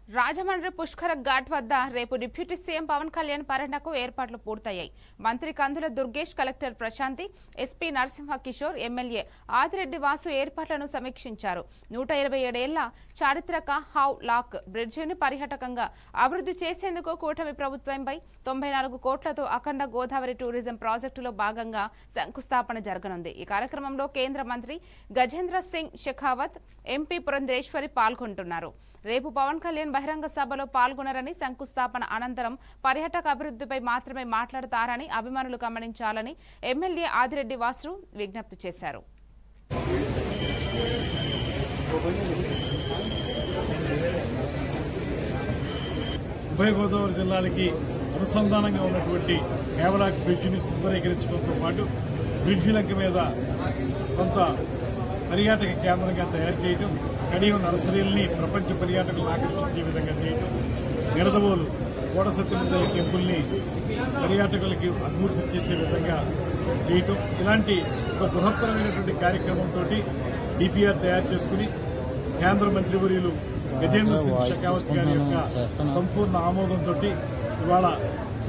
రాజమండ్రి పుష్కర ఘాట్ వద్ద రేపు deputy CM Pawan Kalyan పర్యటనకు ఏర్పాట్లు పూర్తయ్యాయి. మంత్రి Kandula Durgesh, collector Prashanti, SP Narasimha Kishore, MLA Adireddy Vasu ఏర్పాట్లను సమీక్షించారు. 127 ఏళ్ల చారిత్రక హౌ లాక్ బ్రిడ్జిని పర్యాటకంగా అభివృద్ధి చేసేందుకు కూటమి ప్రభుత్వంపై 94 కోట్లతో అఖండ గోదావరి టూరిజం ప్రాజెక్టులో భాగంగా శంకుస్థాపన జరగనుంది. ఈ కార్యక్రమంలో కేంద్ర మంత్రి గజేంద్ర సింగ్ షెకావత్, ఎంపీ పురంధేశ్వరి పాల్గొంటున్నారు. రేపు పవన్ కళ్యాణ్ బహిరంగ సభలో పాల్గొనరని, శంకుస్థాపన అనంతరం పర్యాటక అభివృద్ధిపై మాత్రమే మాట్లాడతారని అభిమానులు గమనించాలని ఎమ్మెల్యే ఆదిరెడ్డి వాసు విజ్ఞప్తి చేశారు. ఉభయ గోదావరి జిల్లాలకి అనుసంధానంగా ఉన్నటువంటి కేవలాక్ బ్రిడ్జిని సుందరీకరించడంతో పాటు బ్రిడ్జి లంక మీద కొంత పర్యాటక కేంద్రంగా తయారు చేయడం, కడియం నర్సరీల్ని ప్రపంచ పర్యాటకులను ఆకర్షించే విధంగా చేయడం, నిడదవోలు కోట సత్యనారాయణ టెంపుల్ని పర్యాటకులకి అభివృద్ధి చేసే విధంగా చేయటం, ఇలాంటి ఒక బృహత్తరమైనటువంటి కార్యక్రమంతో డిపిఆర్ తయారు చేసుకుని కేంద్ర మంత్రివర్యులు గజేంద్ర సింగ్ షెకావత్ గారి యొక్క సంపూర్ణ ఆమోదంతో ఇవాళ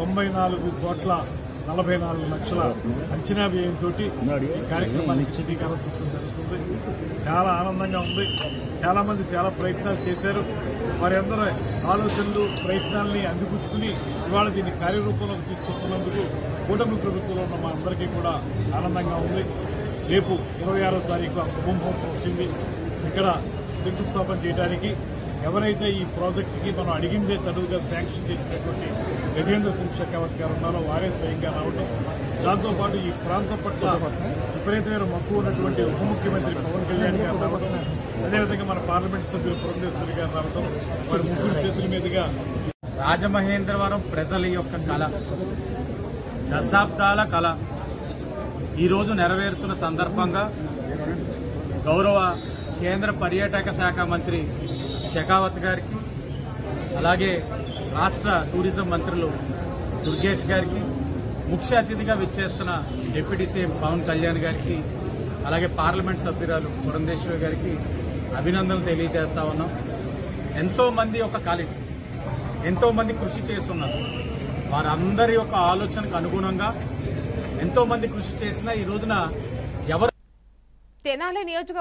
94,44,00,000 అంచనా వ్యయంతో ఈ కార్యక్రమానికి శ్రీకారం చుట్టూ జరుగుతుంది. చాలా ఆనందంగా ఉంది. చాలా మంది చాలా ప్రయత్నాలు చేశారు. వారి అందరూ ఆలోచనలు, ప్రయత్నాలని అందిపుచ్చుకుని ఇవాళ దీన్ని కార్యరూపంలోకి తీసుకొస్తున్నందుకు కూటమి ప్రభుత్వంలో ఉన్న మా అందరికీ కూడా ఆనందంగా ఉంది. రేపు 26వ తారీఖు ఆ శుభముహూర్తం వచ్చింది. ఇక్కడ శంకుస్థాపన చేయడానికి ఎవరైతే ఈ ప్రాజెక్టుకి మనం అడిగిందే తడువుగా శాంక్షన్ చేసినటువంటి గజేంద్ర సింగ్ షెకావత్ గారు ఉన్నారో వారే స్వయంగా రావడం, దాంతోపాటు ఈ ప్రాంతం పట్ల విపరీతమైన మక్కువ ఉన్నటువంటి ఉప ముఖ్యమంత్రి పవన్ కళ్యాణ్ గారు రావడం, అదేవిధంగా మన పార్లమెంట్ సభ్యులు పురంధేశ్వరి గారు రావడం, వారి ముగ్గురు చేతుల మీదుగా రాజమహేంద్రవరం ప్రజల యొక్క కళ, దశాబ్దాల కళ ఈరోజు నెరవేరుతున్న సందర్భంగా గౌరవ కేంద్ర పర్యాటక శాఖ మంత్రి షెకావత్ గారికి, అలాగే రాష్ట్ర టూరిజం మంత్రులు దుర్గేష్ గారికి, ముఖ్య అతిథిగా విచ్చేస్తున్న డిప్యూటీ సీఎం పవన్ కళ్యాణ్ గారికి, అలాగే పార్లమెంట్ సభ్యురాలు పురంధేశ్వరి గారికి అభినందనలు తెలియజేస్తా ఉన్నాం. ఎంతో మంది ఒక కళ, ఎంతో మంది కృషి చేస్తున్నారు. వారందరి యొక్క ఆలోచనకు అనుగుణంగా ఎంతో మంది కృషి చేసిన ఈ రోజున ఎవరు తెనాలి నియోజక